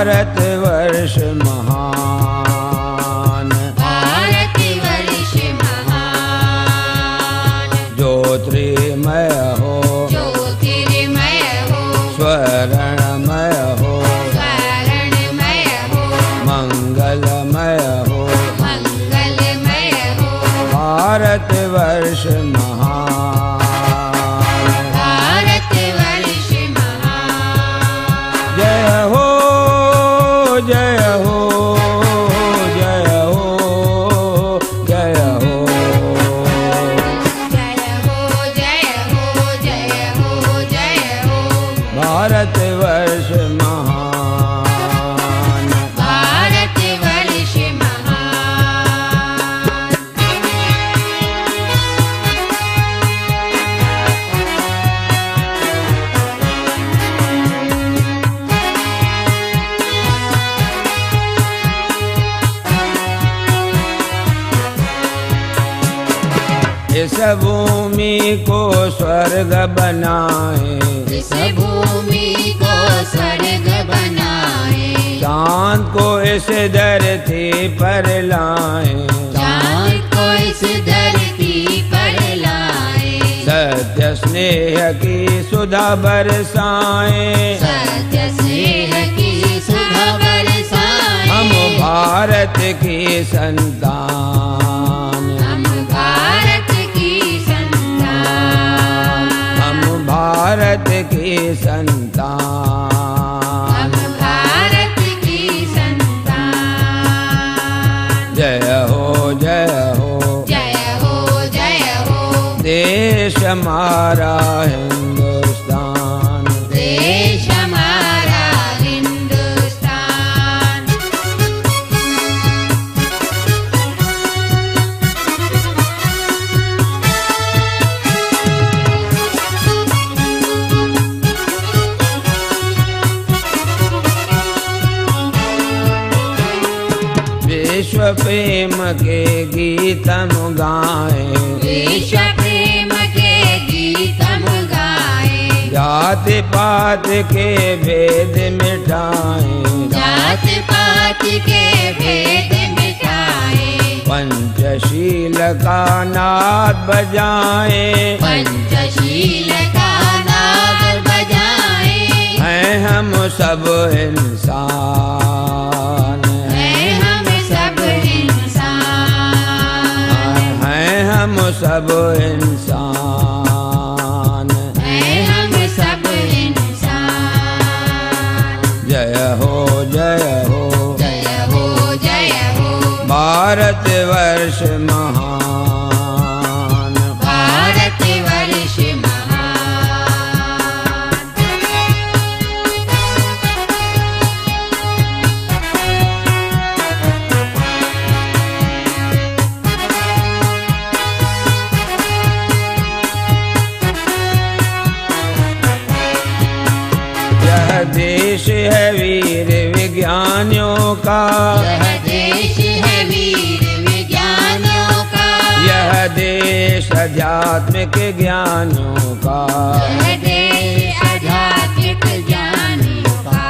भारतवर्ष महान, भारतवर्ष महान। ज्योतिर्मय हो, ज्योतिर्मय हो, स्वर्णमय हो, स्वर्णमय हो, मंगलमय हो, मंगलमय हो। भारतवर्ष महान, भारतवर्ष महान। जय हो जय हो जय हो जय हो, जय हो जय हो जय हो जय हो। भारतवर्ष महान, भारतवर्ष महान। इस भूमि को स्वर्ग बनाए, इस भूमि को स्वर्ग बनाए, चांद को इस धरती पर लाए, चाँद को इस धरती पर लाए, सत्य स्नेह की सुधा बरसाए, सत्य स्नेह की सुधा बरसाए। हम भारत की संतान, हम भारत की संतान, हम भारत की संतान। हम भारत की संतान। जय हो जय हो जय हो जय हो। देश हमारा हिंदुस्तान, देश हमारा हिंदुस्तान। विश्व प्रेम के गीत हम गाए, विश्व प्रेम के गीत हम गाए, जाति पात के भेद मिटाए, जात पात के भेद मिटाए, पंचशील का नाद बजाए, पंचशील का नाद बजाए। हैं हम सब इंसान, हैं हम सब इंसान, हैं हम सब इंसान। हैं हम सब इंसान। जय हो जय हो जय हो जय हो। भारतवर्ष महान, भारतवर्ष महान। यह देश है वीर विज्ञानियों का, यह देश है वीर विज्ञानियों का, यह देश आध्यात्मिक ज्ञानियों का, यह देश आध्यात्मिक ज्ञानियों का।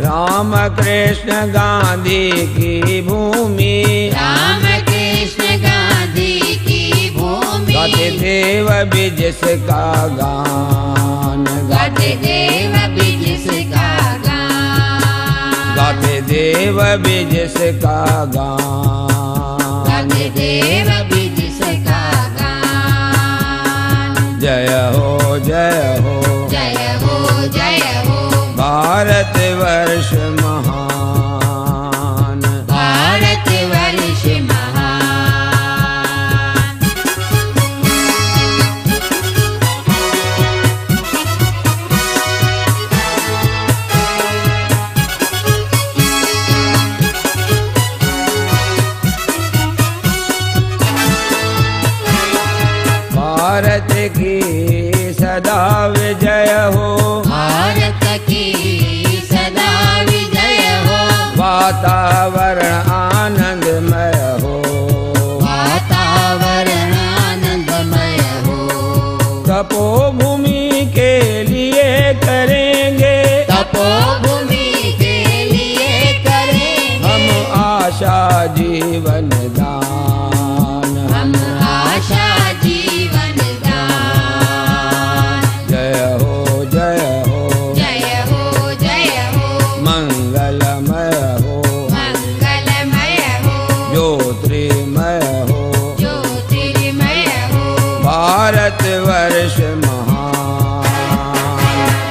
राम कृष्ण गांधी की भूमि, राम कृष्ण गांधी की भूमि, गाते देव भी जिसका गान, गाते देव भी जिसका गान, गाते देव भी जिसका गान। गाते देव भी जिसका गान। जय हो जय हो जय हो जय हो। भारतवर्ष महान, भारतवर्ष महान। भारत की सदा विजय हो, भारत की सदा विजय हो, आशा जीवन दान, हम आशा जीवन दान। जय हो जय हो जय हो जय हो मंगलमय हो, मंगलमय हो ज्योतिर्मय हो, ज्योतिर्मय हो भारत वर्ष महान,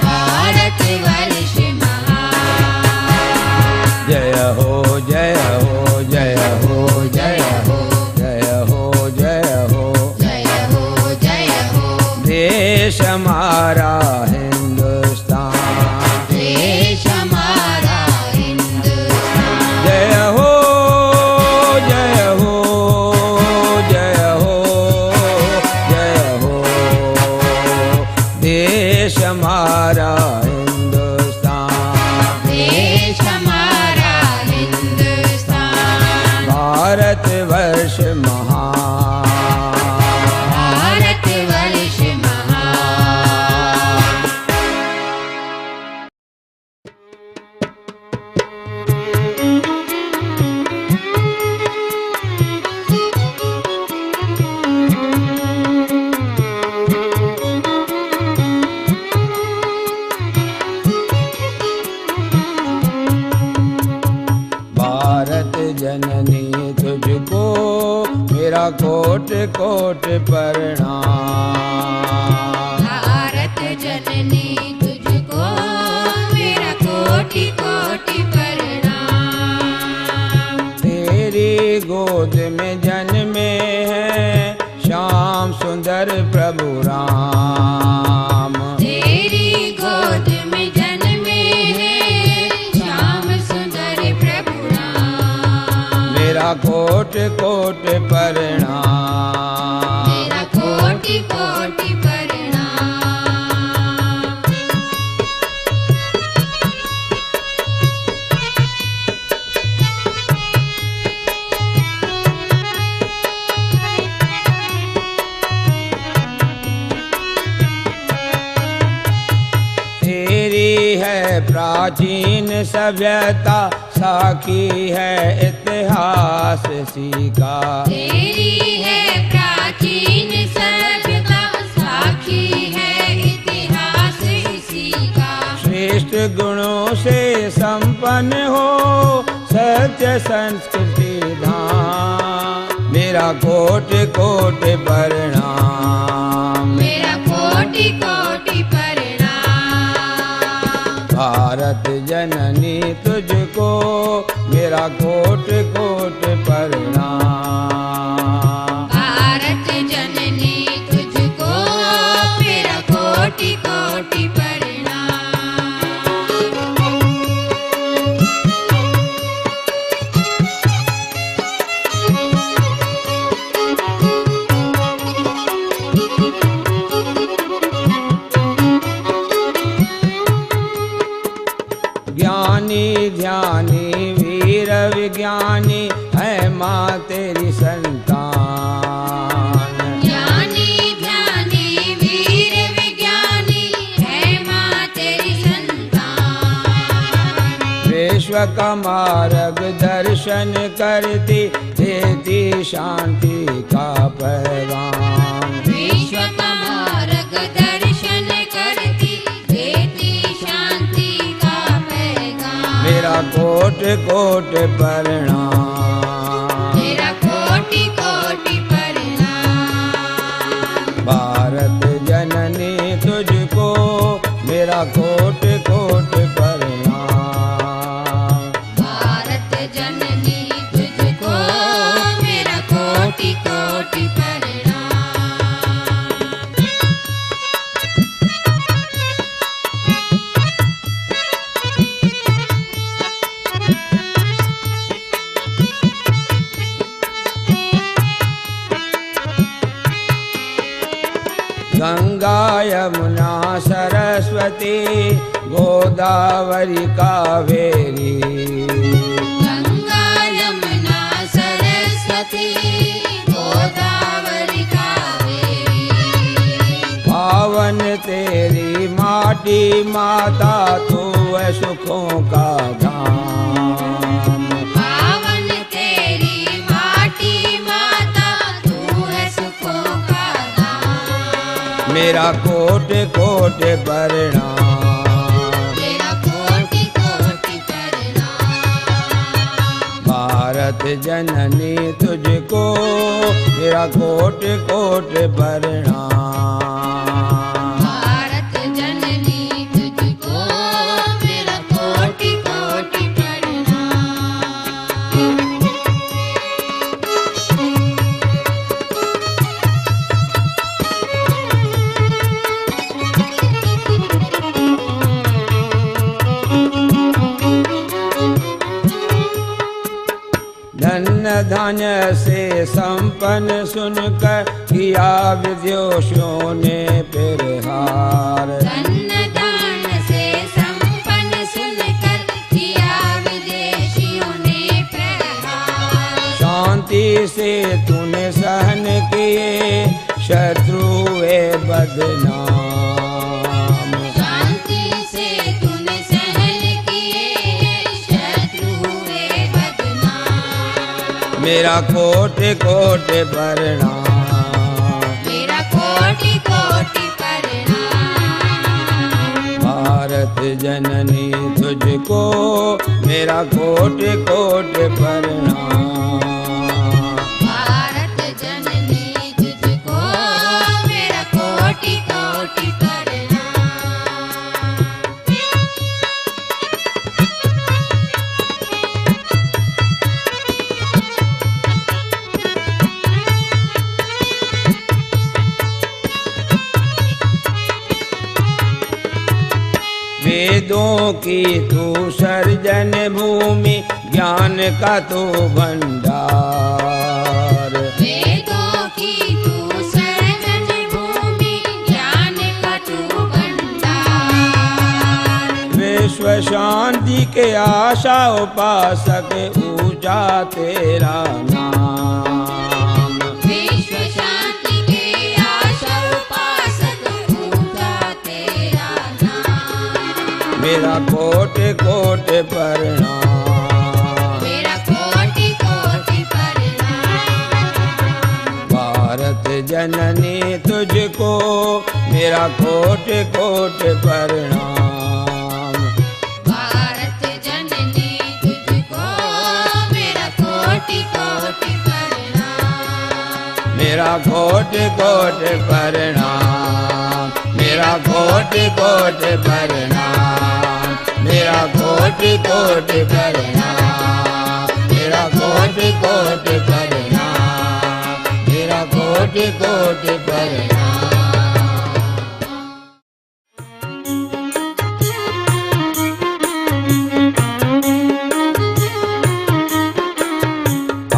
भारत वर्ष महान। जय हो जय हो जय हो जय हो जय हो जय हो जय हो जय हो देश हमारा हिंदुस्तान, देश हमारा हिंदुस्तान। जय हो जय हो जय हो जय हो देश हमारा हिंदुस्तान, देश हमारा हिंदुस्तान। भारत वर्ष महान, भारत वर्ष महान। भारत जननी तुझको मेरा कोट कोट प्रणाम, भारत जननी तुझको मेरा कोटि कोटि प्रणाम। तेरी गोद में जन्मे हैं श्याम सुंदर प्रभु राम, तेरी गोद में जन्मे हैं श्याम सुंदर प्रभु राम। मेरा कोट कोट प्रणाम, मेरा कोटि कोटि प्रणाम। तेरी है प्राचीन सभ्यता साखी है इतिहास सीखा, तेरी है प्राचीन सभ्यता साखी है इतिहास इसी का। श्रेष्ठ गुणों से संपन्न हो सत्य संस्कृति धाम, मेरा कोट कोट प्रणाम, मेरा कोटि कोटि प्रणाम। भारत जननी तुझको मेरा कोट कोट प्रणाम, भारत जननी तुझको मेरा कोटि कोटि प्रणाम। ज्ञानी ध्यानी वीर विज्ञानी है माँ तेरी संतान, ज्ञानी ध्यानी वीर विज्ञानी है माँ तेरी संतान। विश्व का मार्ग दर्शन करती देती शांति का पैगाम, विश्व का मार्ग दर्शन करती देती शांति का पैगाम। मेरा कोट कोट प्रणाम, मेरा कोटि कोटि प्रणाम। भारत जननी तुझको मेरा कोट कोट प्रणाम, भारत जननी तुझको मेरा कोटि कोटि प्रणाम। गंगा यमुना सरस्वती गोदावरी कावेरी, गंगा यमुना सरस्वती गोदावरी कावेरी। पावन तेरी माटी माता तू है सुखों का धाम, पावन मेरा कोटि कोटि प्रणाम। मेरा कोटि कोटि प्रणाम। भारत जननी तुझको मेरा कोटि कोटि प्रणाम। भारत जननी तुझको मेरा कोटि कोटि प्रणाम। धन धान्य से संपन्न सुनकर किया विदेशियों ने प्रहार। धन दान से संपन्न सुनकर किया विदेशियों ने प्रहार। शांति से तूने सहन किए शत्रु वे बदनाम। शांति से तूने सहन किए शत्रु हुए बदनाम। मेरा कोटि कोटि प्रणाम। मेरा कोटि कोटि प्रणाम। भारत जननी तुझको मेरा कोटि कोटि प्रणाम। भारत जननी तुझको मेरा कोटि कोटि प्रणाम। वेदों की तू सर्जन भूमि ज्ञान का तू भंडार। वेदों की तू सर्जन भूमि ज्ञान का तू भंडार। विश्व शांति के आशा उपासक ऊंचा तेरा नाम। विश्व शांति के आशा उपासक ऊंचा तेरा नाम। मेरा कोटि कोटि प्रणाम। मेरा कोटि कोटि प्रणाम। भारत जननी तुझको मेरा कोटि कोटि प्रणाम। भारत जननी तुझको मेरा कोटि कोटि प्रणाम। मेरा कोटि कोटि प्रणाम। मेरा कोटि कोटि प्रणाम। मेरा कोटि कोटि प्रणाम। मेरा कोटि कोटि प्रणाम। मेरा कोटि कोटि प्रणाम।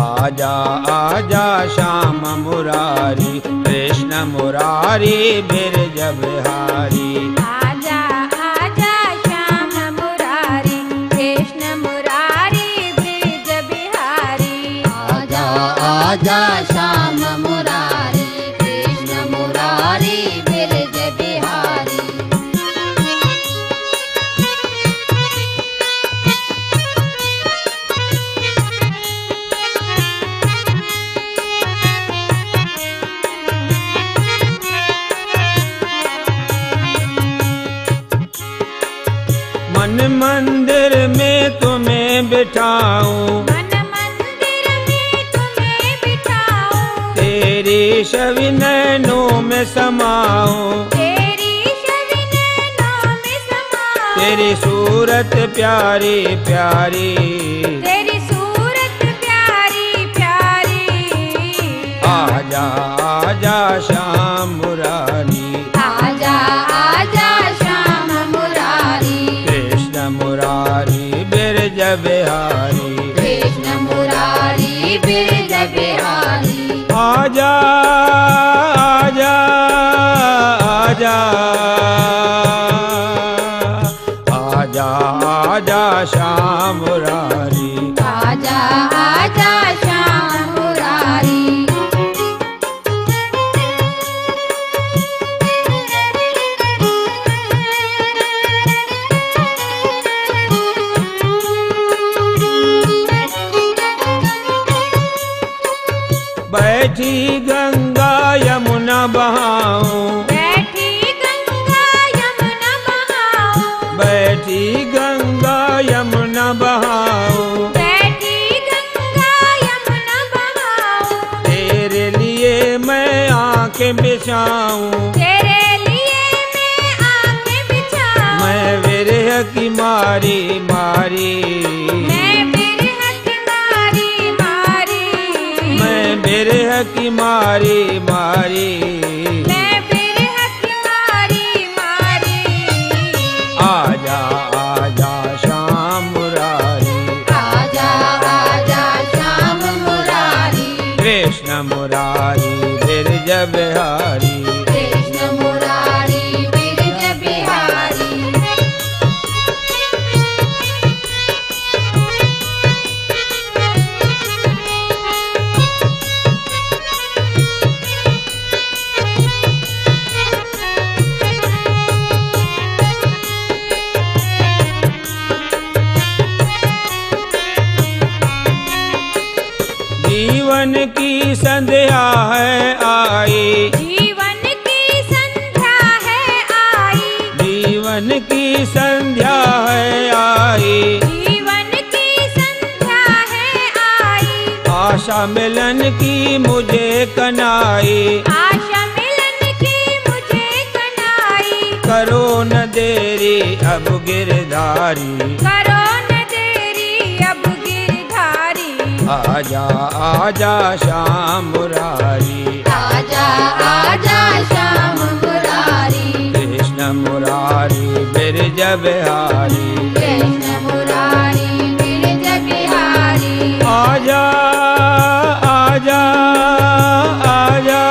आजा आजा श्याम मुरारी कृष्ण मुरारी बिरज बिहारी। आजा आजा श्याम मुरारी कृष्ण मुरारी ब्रिज बिहारी। आजा आजा श्याम मुरारी कृष्ण मुरारी ब्रिज बिहारी। मन मंदिर में तुम्हें बिठाऊं। मन मंदिर में तुम्हें बिठाऊं। तेरी छवि नैनों में समाऊं। तेरी छवि नैनों में समाऊं। तेरी सूरत प्यारी प्यारी। तेरी सूरत प्यारी प्यारी। आजा आजा श्याम मुरारी आजा आजा श्याम मुरारी कृष्ण मुरारी बिरज बिहारी। कृष्ण मुरारी ब्रिज बिहारी। आजा आजा आजा आजा आजा श्याम मुरारी। आजा आजा श्याम मुरारी। बैठी गंगा यमुना बहाऊं। बैठी बरसाऊं, तेरे लिए मैं आंखें बिछाऊं, मैं विरह की मारी मारी, मैं बिरह की मारी मारी, मैं विरह की मारी मारी, मैं बिरह की मारी मारी। आजा आजा श्याम मुरारी, आजा आजा श्याम मुरारी, कृष्ण मुरारी बिरज बिहारी, कृष्ण मुरारी बिरज बिहारी। जीवन की संध्या है आई, जीवन की संध्या है आई, जीवन की संध्या है आई, जीवन की संध्या है आई, आशा मिलन की मुझे कनाई, आशा मिलन की मुझे कनाई, करो न देरी अब गिरधारी, करो न देरी अब गिरधारी। आजा आजा श्याम मुरारी, आजा आजा श्याम मुरारी, कृष्ण मुरारी बिरज बिहारी, कृष्ण मुरारी बिरज बिहारी। आजा आजा आजा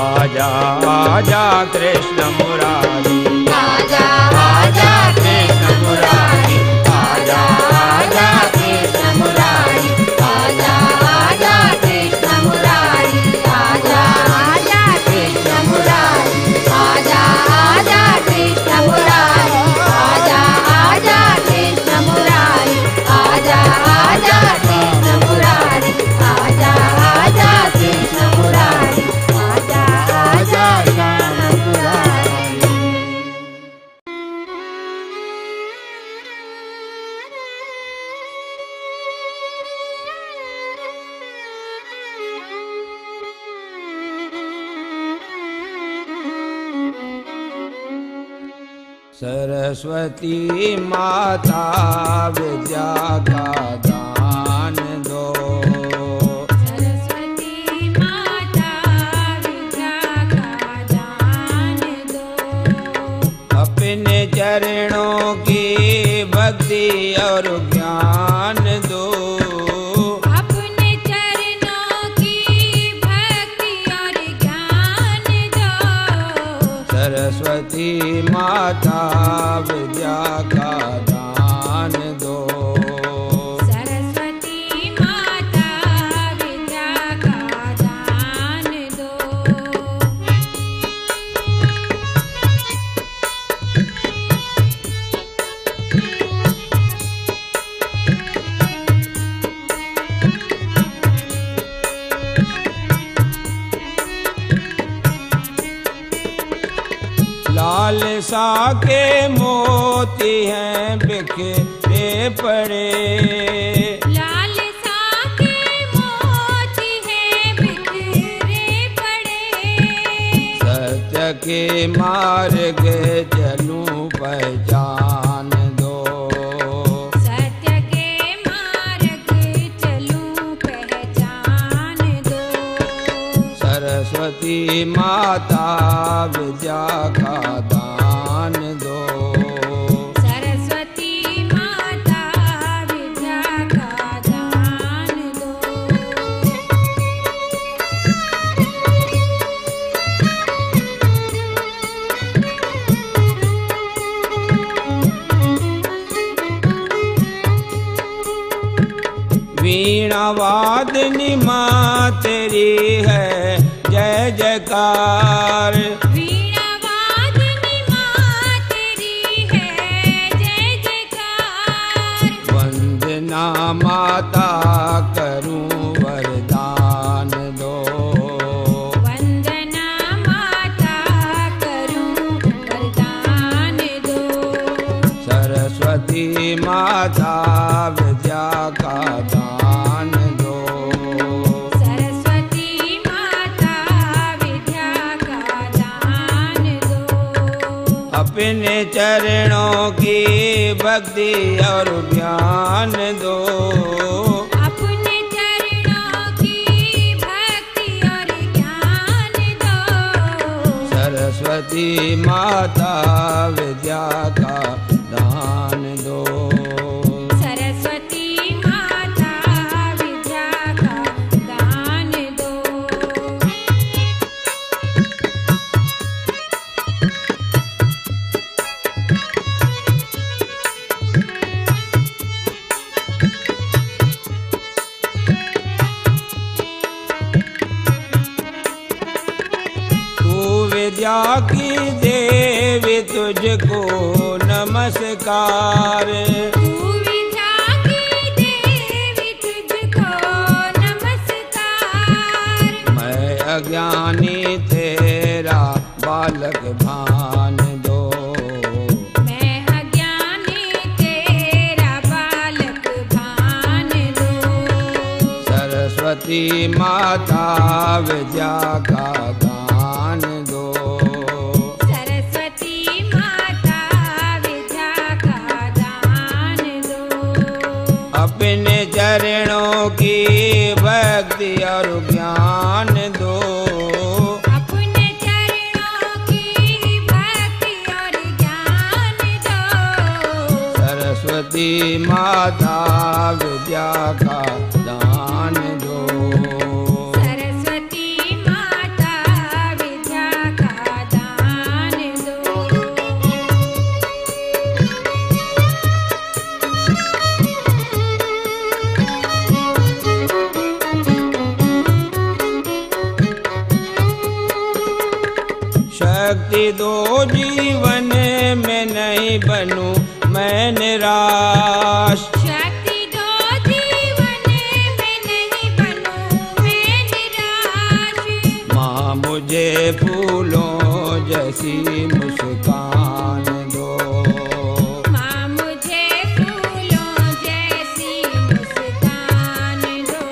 आजा आजा कृष्ण मुरारी, आजा आजा कृष्ण मुरारी, आजा आजा कृष्ण मुरारी, आजा आजा कृष्ण मुरारी, आजा आजा कृष्ण मुरारी, आजा आजा कृष्ण मुरारी, आजा आजा कृष्ण मुरारी, आजा आजा कृष्ण मुरारी, आजा आजा कृष्ण मुरारी, आजा आजा श्याम मुरारी। सरस्वती माता विद्या का दान दो, सरस्वती माता विद्या का दान दो, अपने चरणों की भक्ति और ज्ञान दो, अपने चरणों की भक्ति और ज्ञान दो। सरस्वती माता विद्या का दान दो, सरस्वती माता विद्या का दान दो। लालसा के मोती हैं बिखरे पड़े, लालसा के मोती हैं बिखरे पड़े, सत्य के मार्ग चलूं पहचान दो, सत्य के मार्ग चलूं पहचान दो। सरस्वती माता विद्या का दान दो, सरस्वती माता विद्या का दान दो। वीणा वादनी माँ तेरी है जय जयकार, वीणा वादनी माँ तेरी है जय जयकार, वंदना माता करूं वरदान दो, वंदना माता करूं वरदान दो। सरस्वती माता विद्या का दान दो, सरस्वती माता विद्या चरणों की भक्ति और ज्ञान दो। अपने चरणों की भक्ति और ज्ञान दो। सरस्वती माता विद्या का दान दो। सरस्वती माता विद्या का दान दो। विद्या की देवी तुझको नमस्कार। तू विद्या की देवी तुझको नमस्कार। मैं अज्ञानी तेरा बालक भान दो। मैं अज्ञानी तेरा बालक भान दो। सरस्वती माता विद्या का दान दो। सरस्वती माता विद्या का दान दो। अपने चरणों की भक्ति और ज्ञान दो। अपने चरणों की भक्ति और ज्ञान दो। सरस्वती माता विद्या का दान दो। सरस्वती माता विद्या का दान दो। शक्ति दो जीवन में नहीं बनूं मैं निराश। शक्ति दो जीवन में नहीं बनूं मैं निराश। माँ मुझे फूलों जैसी मुस्कान दो। माँ मुझे फूलों जैसी मुस्कान दो।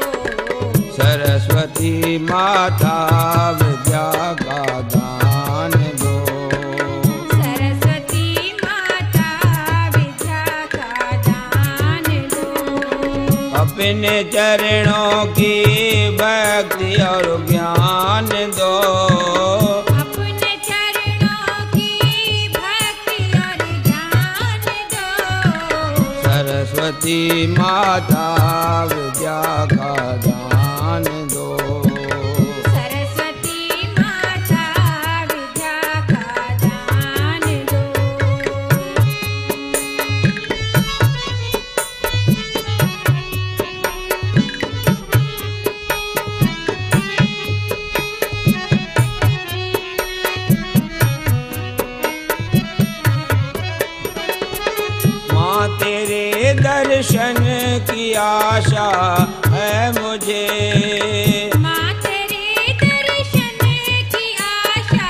सरस्वती माता विद्या का दान दो। सरस्वती माता विद्या का दान दो। अपने चरणों की भक्ति और ज्ञान दो। अपने चरणों की भक्ति और ज्ञान दो। सरस्वती माता विद्या का दान दो। सरस्वती माता विद्या का दान दो। माँ तेरे दर्शन की आशा है मुझे। माँ तेरे दर्शन की आशा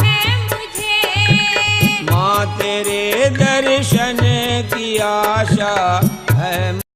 है मुझे। माँ तेरे दर्शन की आशा है।